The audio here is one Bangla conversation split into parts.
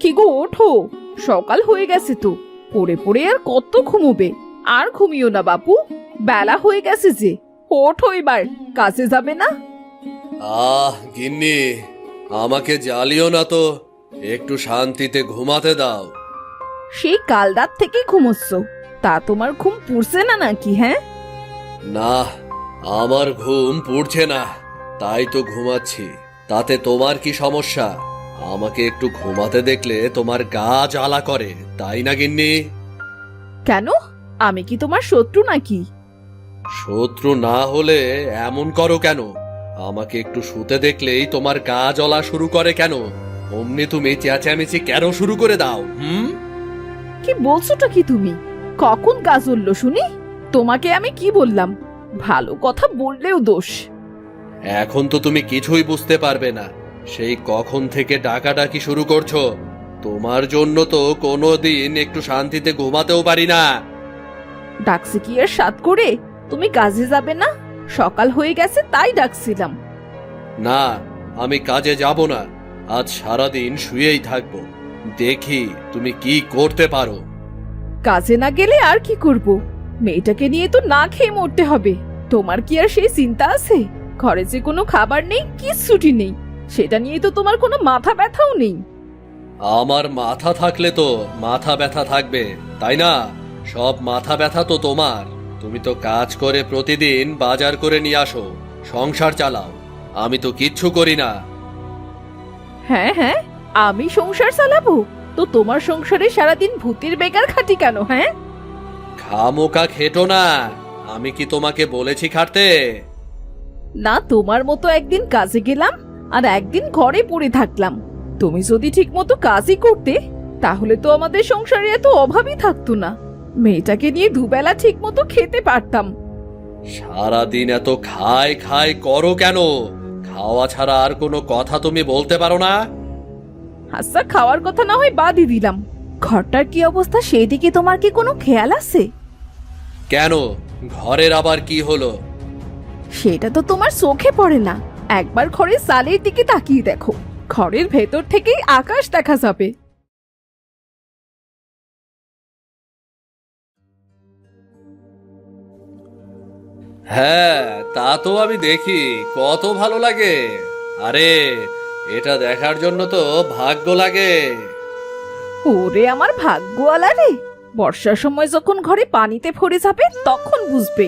কি গো, ওঠো, সকাল হয়ে গেছে তো। পড়ে পড়ে আর কত ঘুমোবে? আর ঘুমিও না বাপু, বেলা হয়ে গেছে যে। ওঠো এবার, কাজে যাবে না? গিন্নি, আমাকে জ্বালিও না তো, একটু শান্তিতে ঘুমাতে দাও। সেই কাল রাত থেকে ঘুমোচ্ছ, তা তোমার ঘুম পুড়ছে না নাকি? হ্যাঁ, না, আমার ঘুম পুড়ছে না, তাই তো ঘুমাচ্ছি। তাতে তোমার কি সমস্যা? আমাকে একটু ঘুমাতে দেখলে তোমার গা জ্বালা করে, তাই না গিন্নি? কেন? আমি কি তোমার শত্রু নাকি? শত্রু না হলে এমন করো কেন? আমাকে একটু শুতে দেখলেই তোমার গা জ্বলা শুরু করে কেন? অমনি তুমি চেঁচামেচি কেন শুরু করে দাও? কি বলছোটা কি তুমি? কখন কাজ হলো শুনি? তোমাকে আমি কি বললাম? ভালো কথা বললেও দোষ। এখন তো তুমি কিছুই বুঝতে পারবে না। সেই কখন থেকে ডাকাডাকি শুরু করছো। তোমার জন্য তো কোনোদিন একটু শান্তিতে ঘুমাতেও পারি না। ডাকছে কি আর সাত করে? তুমি কাজে যাবে না? সকাল হয়ে গেছে তাই ডাকছিলাম। না, আমি কাজে যাব না। আজ সারাদিন শুয়েই থাকবো। দেখি তুমি কি করতে পারো। কাজে না গেলে আর কি করব? মেয়েটাকে নিয়ে তো না খেয়ে মরতে হবে। তোমার কি আর সেই চিন্তা আছে? ঘরে যে কোনো খাবার নেই, কিচ্ছুটি নেই, সেটা নিয়ে তো তোমার কোনো মাথা ব্যথাও নেই। আমার মাথা থাকলে তো মাথা ব্যথা থাকবে, তাই না? সব মাথা ব্যথা তো তোমার। তুমি তো কাজ করে প্রতিদিন বাজার করে নিয়ে আসো, সংসার চালাও। আমি তো কিচ্ছু করি না। হ্যাঁ হ্যাঁ, আমি সংসার চালাবো? তো তোমার সংসারে সারাদিন ভূতের বেকার খাটি কেন? হ্যাঁ, খামোকা খেটো না। আমি কি তোমাকে বলেছি খাটতে? না, তোমার মতো একদিন কাজে গেলাম আর একদিন ঘরে পড়ে থাকলাম। তুমি যদি ঠিক মতো কাজই করতে, তাহলে তো আমাদের সংসারে এত অভাবই থাকতো না। মেয়েটাকে নিয়ে দুবেলা ঠিক মতো খেতে পারতাম। সারাদিন এত খাই খাই করো কেন? খাওয়া ছাড়া আর কোনো কথা তুমি বলতে পারো না? আচ্ছা, খাওয়ার কথা না হয় বাদই দিলাম, ঘরটার কি অবস্থা সেদিকে তোমার কি কোনো খেয়াল আছে? কেন, ঘরের আবার কি হলো? সেটা তো তোমার চোখে পড়ে না। একবার ঘরের চালের দিকে তাকিয়ে দেখো, ঘরের ভেতর থেকেই আকাশ দেখা যাবে। হ্যাঁ, তা তো আমি দেখি, কত ভালো লাগে। আরে, এটা দেখার জন্য তো ভাগ্য লাগে। ওরে আমার ভাগ্যওয়ালা রে! বর্ষার সময় যখন ঘরে পানিতে ভরে যাবে তখন বুঝবে,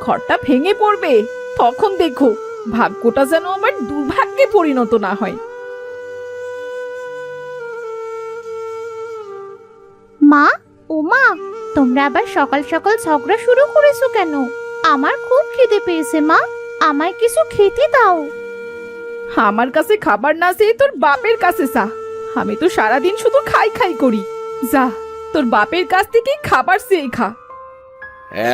ঘরটা ভেঙে পড়বে, তখন দেখো ভাগ্যটা যেন আমার দুর্ভাগ্যে পরিণত না হয়। মা, ও মা, তোমরা আবার সকাল সকাল ঝগড়া শুরু করেছো কেন? আমার খুব খিদে পেয়েছে মা, আমায় কিছু খেতে দাও। আমার কাছে খাবার না চেয়ে তোর বাপের কাছে চা। আমি তো সারাদিন শুধু খাই খাই করি। যা, তোর বাপের কাছ থেকেই খাবার চেয়ে খা।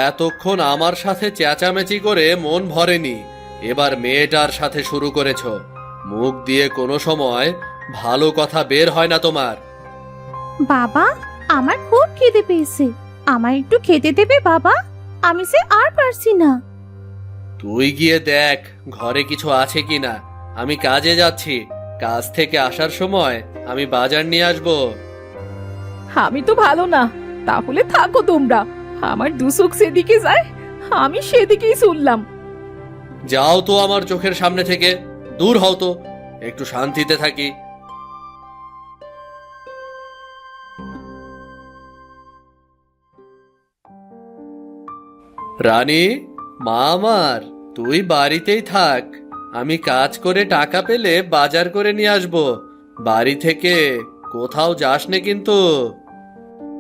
এতক্ষণ আমার সাথে চেঁচামেচি করে মন ভরেনি, এবার মেয়েটার সাথে শুরু করেছো। মুখ দিয়ে কোনো সময় ভালো কথা বের হয় না তোমার। বাবা, আমার খুব খিদে পেয়েছে, আমায় একটু খেতে দেবে বাবা? আমি যে আর পারছি না। তুই গিয়ে দেখ ঘরে কিছু আছে কিনা। আমি কাজে যাচ্ছি, কাজ থেকে আসার সময় আমি বাজার নিয়ে আসবো। আমি তো ভালো না, তাহলে থাকো তোমরা। আমার দুচোখ সেদিকে যায়, আমি সেদিকেই চললাম। যাও তো আমার চোখের সামনে থেকে, দূর হও তো, একটু শান্তিতে থাকি। রানী, মা আমার, তুই বাড়িতেই থাক। আমি কাজ করে টাকা পেলে বাজার করে নিয়ে আসবো। বাড়ি থেকে কোথাও যাস নে কিন্তু।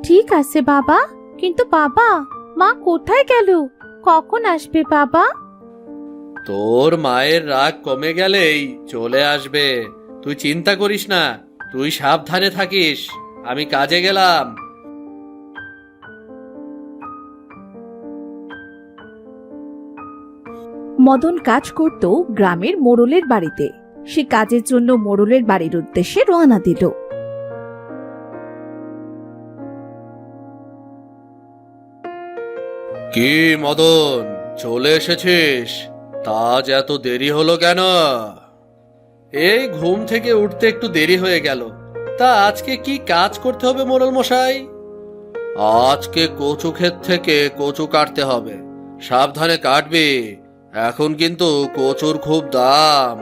ঠিক আছে বাবা, কিন্তু বাবা, মা কোথায় গেল? কখন আসবে বাবা? তোর মায়ের রাগ কমে গেলেই চলে আসবে। তুই চিন্তা করিস না, তুই সাবধানে থাকিস। আমি কাজে গেলাম। মদন কাজ করত গ্রামের মোড়লের বাড়িতে। সে কাজের জন্য মোড়লের বাড়ির উদ্দেশ্যে রওনা দিল। কি মদন, চলে এসেছিস? তা আজ এত দেরি হলো কেন? এই ঘুম থেকে উঠতে একটু দেরি হয়ে গেল। তা আজকে কি কাজ করতে হবে মোড়ল মশাই? আজকে কচু ক্ষেত থেকে কচু কাটতে হবে। সাবধানে কাটবি, এখন কিন্তু কচুর খুব দাম,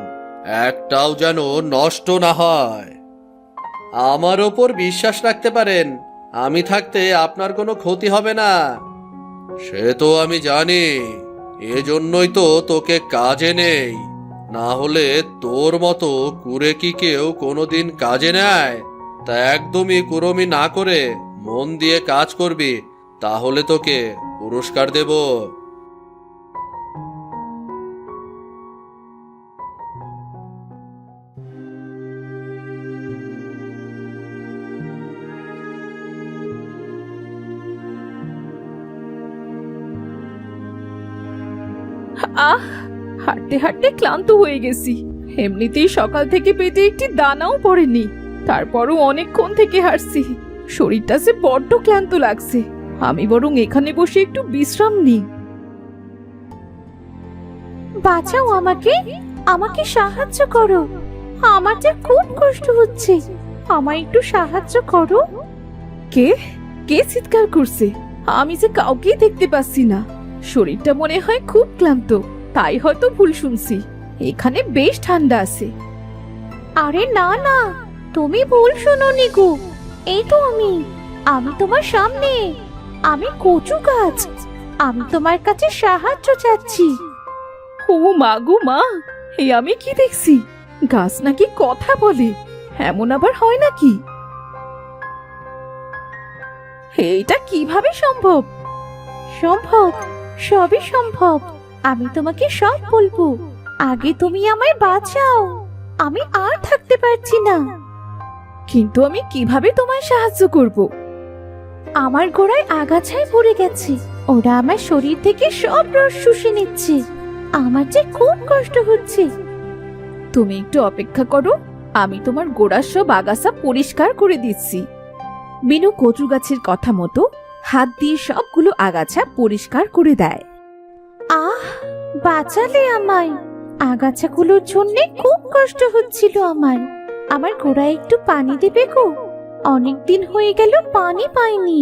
একটাও যেন নষ্ট না হয়। আমার ওপর বিশ্বাস রাখতে পারেন, আমি থাকতে আপনার কোনো ক্ষতি হবে না। সে তো আমি জানি, এজন্যই তো তোকে কাজে নেই। না হলে তোর মতো কুড়ে কি কেউ কোনোদিন কাজে নেয়? তা একদমই কুড়মি না করে মন দিয়ে কাজ করবি, তাহলে তোকে পুরস্কার দেব। আহ, হাঁটতে হাঁটতে ক্লান্ত হয়ে গেছি। এমনিতেই সকাল থেকে পেটে একটি দানাও পড়েনি, তারপরও অনেকক্ষণ থেকে হাঁটছি। শরীরটা যে বড্ড ক্লান্ত লাগছে। আমি বরং এখানে বসে একটু বিশ্রাম নিই। বাঁচাও আমাকে, আমাকে সাহায্য করো। আমার যে খুব কষ্ট হচ্ছে, আমায় একটু সাহায্য করো। কে কে চিৎকার করছে? আমি যে কাউকেই দেখতে পাচ্ছি না। শরীরটা মনে হয় খুব ক্লান্ত, তাই হয়তো ভুল শুনছি। এখানে বেশ ঠান্ডা আছে। আরে না না, তুমি ভুল শোনোনি গো। এই তো আমি তোমার সামনে। আমি কচু গাছ, আমি তোমার কাছে সাহায্য চাচ্ছি। ও মা গো মা, এই আমি কি দেখছি? গাছ নাকি কথা বলে? এমন আবার হয় নাকি? এইটা কিভাবে সম্ভব? সম্ভব, সবই সম্ভব। আমি তোমাকে সব বলবো, আগে তুমি আমায় বাঁচাও। আমি আর থাকতে পারছি না। কিন্তু আমি কিভাবে তোমায় সাহায্য করব? আমার গোড়ায় আগাছায় পড়ে গেছে, ওরা আমার শরীর থেকে সব রস শুষে নিচ্ছে। আমার যে খুব কষ্ট হচ্ছে। তুমি একটু অপেক্ষা করো, আমি তোমার গোড়ার সব আগাছা পরিষ্কার করে দিচ্ছি। বিনু কচু গাছের কথা মতো হাত দিয়ে সবগুলো আগাছা পরিষ্কার করে দেয়। আহ, বাঁচালে আমায়। আগাছাগুলোর জন্য খুব কষ্ট হচ্ছিল আমার। আমার গোড়ায় একটু পানি দেবে গো? অনেকদিন হয়ে গেল পানি পাইনি।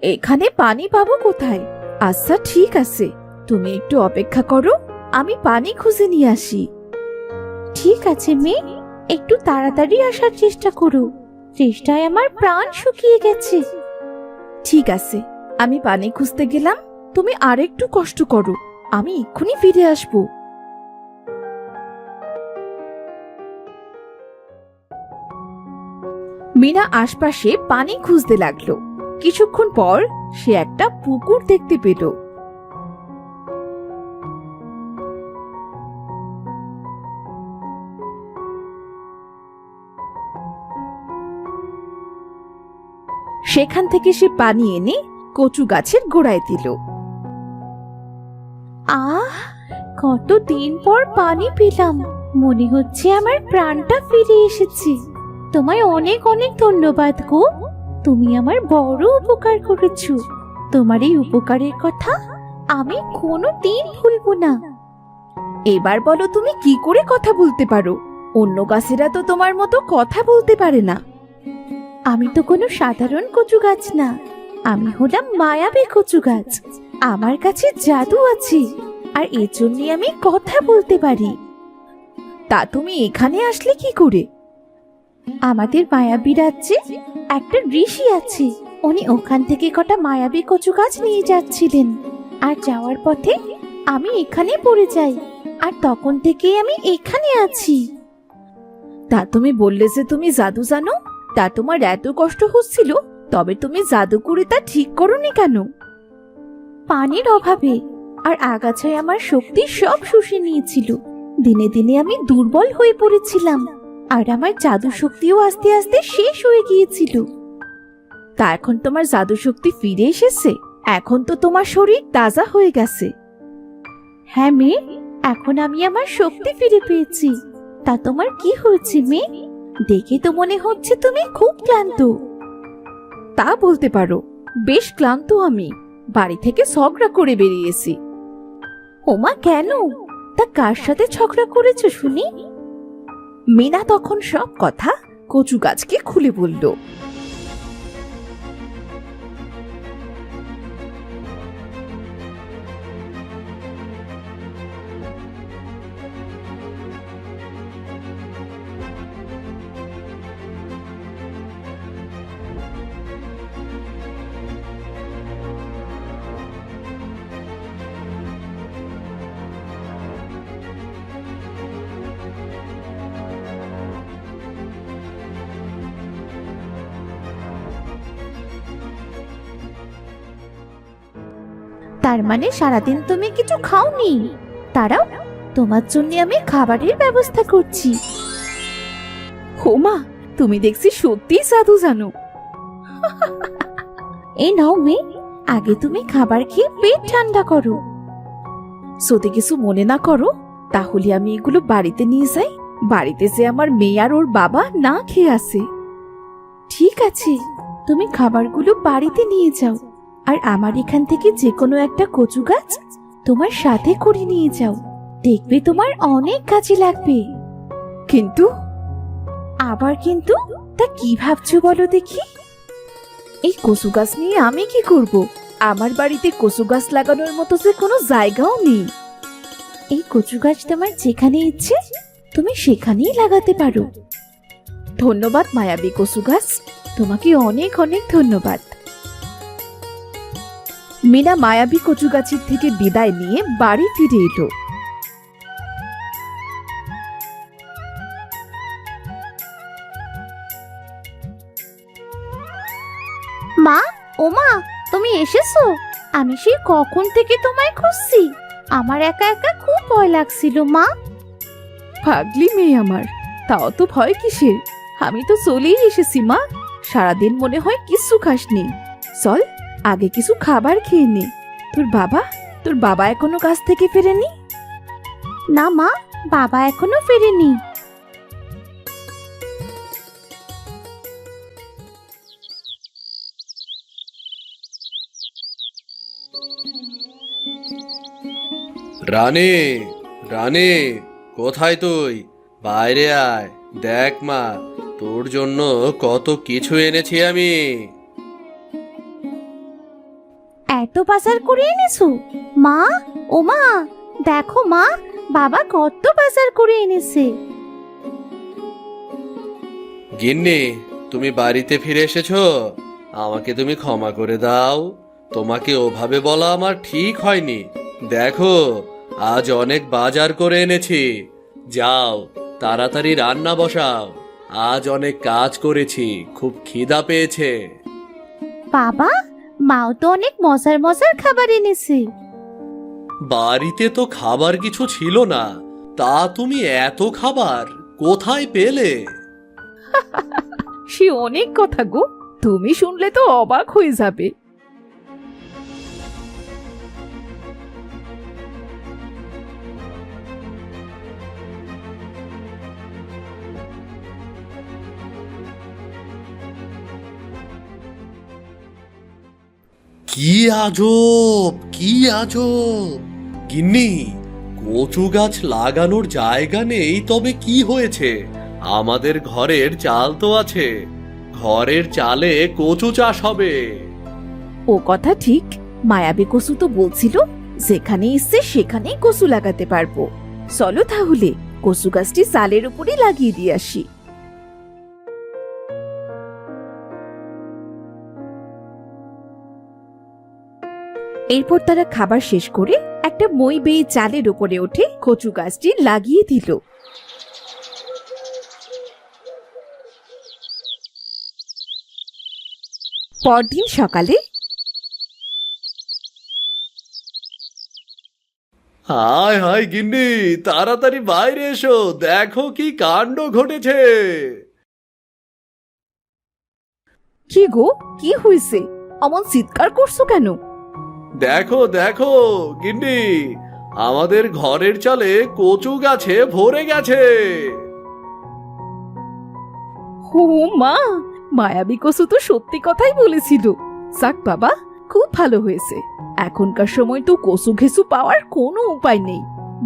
এখানে পানি পাবো কোথায়? আচ্ছা ঠিক আছে, তুমি একটু অপেক্ষা করো, আমি পানি খুঁজে নিয়ে আসি। ঠিক আছে মেয়ে, একটু তাড়াতাড়ি আসার চেষ্টা করো। চেষ্টায় আমার প্রাণ শুকিয়ে গেছে। ঠিক আছে, আমি পানি খুঁজতে গেলাম, তুমি আরেকটু কষ্ট করো, আমি এক্ষুনি ফিরে আসবো। মিনা আশপাশে পানি খুঁজতে লাগলো। কিছুক্ষণ পর সে একটা পুকুর দেখতে পেল। সেখান থেকে সে পানি এনে কচু গাছের গোড়ায় দিল। আহ, কতদিন পর পানি পেলাম। মনে হচ্ছে আমার প্রাণটা ফিরে এসেছে। তোমায় অনেক অনেক ধন্যবাদ গো। তুমি আমার বড় উপকার করেছো। তোমার এই উপকারের কথা আমি কোনোদিন ভুলবো না। এবার বলো, তুমি কি করে কথা বলতে পারো? অন্য গাছেরা তো তোমার মতো কথা বলতে পারে না। আমি তো কোনো সাধারণ কচু গাছ না, আমি হলাম মায়াবী কচু গাছ। আমার কাছে জাদু আছে, আর এর জন্যই আমি কথা বলতে পারি। তা তুমি এখানে আসলে কি করে? আমাদের মায়াবী রাজ্যে একটা ঋষি আছে, উনি ওখান থেকে কটা মায়াবী কচু গাছ নিয়ে যাচ্ছিলেন। আর যাওয়ার পথে আমি এখানে পড়ে যাই, আর তখন থেকেই আমি এখানে আছি। তা তুমি বললে যে তুমি জাদু জানো, তা তোমার এত কষ্ট হচ্ছিল, তবে তুমি জাদু করে তা ঠিক করোনি কেন? পানির অভাবে আর আগাছায় আমার শক্তি সব শুষে নিয়েছিল। দিনে দিনে আমি দুর্বল হয়ে পড়েছিলাম, আর আমার জাদু শক্তিও আস্তে আস্তে শেষ হয়ে গিয়েছিল। তা এখন তোমার জাদু শক্তি ফিরে এসেছে? এখন তো তোমার শরীর তাজা হয়ে গেছে। হ্যাঁ মেয়ে, এখন আমি আমার শক্তি ফিরে পেয়েছি। তা তোমার কি হয়েছে মেয়ে? দেখে তো মনে হচ্ছে তুমি খুব ক্লান্ত। তা বলতে পারো, বেশ ক্লান্ত আমি। বাড়ি থেকে ঝগড়া করে বেরিয়েছি। ওমা কেন? তা কার সাথে ঝগড়া করেছো শুনি? মিনা তখন সব কথা কচু গাছকে খুলে বলল। তার মানে সারাদিন তুমি কিছু খাওনি? তারাও, তোমার জন্য আমি খাবারের ব্যবস্থা করছি। হোমা, তুমি দেখছি সত্যিই সাধু জানো। এই নাও মেয়ে, আগে তুমি খাবার খেয়ে পেট ঠান্ডা করো। যদি কিছু মনে না করো তাহলে আমি এগুলো বাড়িতে নিয়ে যাই। বাড়িতে যে আমার মেয়ে আর ওর বাবা না খেয়ে আসে। ঠিক আছে, তুমি খাবারগুলো বাড়িতে নিয়ে যাও, আর আমার এখান থেকে যে কোনো একটা কচু গাছ তোমার সাথে করে নিয়ে যাও। দেখবে তোমার অনেক কাজে লাগবে। কিন্তু আবার কিন্তু? তা কি ভাবছো বলো দেখি? এই কচু গাছ নিয়ে আমি কি করব? আমার বাড়িতে কচু গাছ লাগানোর মতো যে কোনো জায়গাও নেই। এই কচু গাছ তোমার যেখানে ইচ্ছে তুমি সেখানেই লাগাতে পারো। ধন্যবাদ মায়াবী কচু গাছ, তোমাকে অনেক অনেক ধন্যবাদ। মিনা মায়াবী কচু গাছের থেকে বিদায় নিয়ে বাড়ি ফিরে এলো। মা, ওমা, তুমি এসেছো? আমি সেই কখন থেকে তোমায় খুঁজছি। আমার একা একা খুব ভয় লাগছিল মা। ভাগলি মেয়ে আমার, তাও তো ভয় কিসের? আমি তো চলেই এসেছি মা। সারাদিন মনে হয় কিছু খাসনি। চল আগে কিছু খাবার খেয়ে নে। তোর বাবা এখনো কাজ থেকে ফেরেনি? না মা, বাবা এখনো ফেরেনি। রানী, রানী, কোথায় তুই? বাইরে আয়, দেখ মা, তোর জন্য কত কিছু এনেছি আমি। এত বাজার করে এনেছো মা? ও মা, দেখো মা, বাবা কত বাজার করে এনেছে। গিন্নি, তুমি বাড়িতে ফিরে এসেছো? আমাকে তুমি ক্ষমা করে দাও। তোমাকে ওভাবে বলা আমার ঠিক হয়নি। দেখো, আজ অনেক বাজার করে এনেছি। যাও, তাড়াতাড়ি রান্না বসাও। আজ অনেক কাজ করেছি, খুব খিদা পেয়েছে। বাবা, মাও তো অনেক মজার মজার খাবার এনেছে। বাড়িতে তো খাবার কিছু ছিল না, তা তুমি এত খাবার কোথায় পেলে? সে অনেক কথা গো, তুমি শুনলে তো অবাক হয়ে যাবে। কি আজব, কি আজব! গিন্নি, কচু গাছ লাগানোর জায়গা নেই, তবে কি হয়েছে? আমাদের ঘরের চাল তো আছে। ঘরের চালে কচু চাষ হবে। ও কথা ঠিক, মায়াবী কচু তো বলছিল যেখানে ইচ্ছে সেখানেই কচু লাগাতে পারবো। চলো তাহলে কচু গাছটি চালের উপরে লাগিয়ে দিয়ে আসি। এরপর তারা খাবার শেষ করে একটা মই বেয়ে চালের উপরে উঠে কচু গাছটি লাগিয়ে দিল। পরদিন সকালে হায় হায় গিন্নি, তাড়াতাড়ি বাইরে এসো, দেখো কি কাণ্ড ঘটেছে। কি গো, কি হয়েছে? অমন চিৎকার করছো কেন? দেখো দেখো গিন্নি, আমাদের ঘরের চালে কচু গাছে ভরে গেছে। ও মা, মায়াবী কচু তো সত্যি কথাই বলেছিল। যাক বাবা, খুব ভালো হয়েছে। এখনকার সময় তো কচু ঘেসু পাওয়ার কোনো উপায় নেই,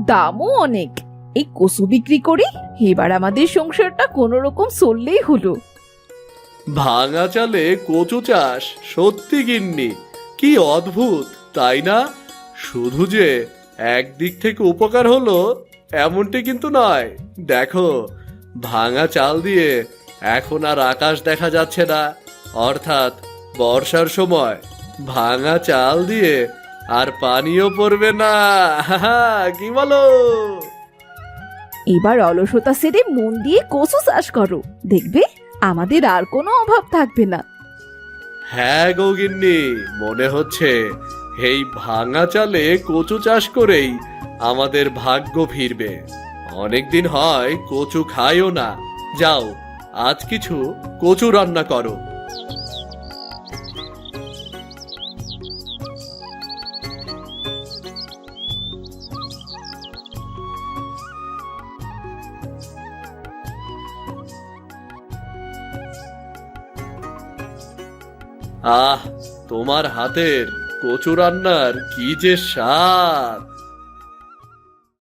দামও অনেক। এই কচু বিক্রি করে এবার আমাদের সংসারটা কোনো রকম চললেই হলো। ভাঙা চালে কচু চাষ, সত্যি গিন্নি, কি অদ্ভুত তাই না? শুধু যে একদিক থেকে উপকার হলো এমনটি কিন্তু নয়। দেখো, ভাঙা চাল দিয়ে এখন আর আকাশ দেখা যাচ্ছে না, অর্থাৎ বর্ষার সময় ভাঙা চাল দিয়ে আর পানিও পড়বে না। কি বলো? এবার অলসতা ছেড়ে মন দিয়ে কচু চাষ করো, দেখবে আমাদের আর কোনো অভাব থাকবে না। হ্যাঁ গো গিন্নি, মনে হচ্ছে এই ভাঙা চালে কচু চাষ করেই আমাদের ভাগ্য ফিরবে। অনেকদিন হয় কচু খাইও না। যাও, আজ কিছু কচু রান্না করো। আহ, তোমার হাতের কচু রান্নার কি যে স্বাদ!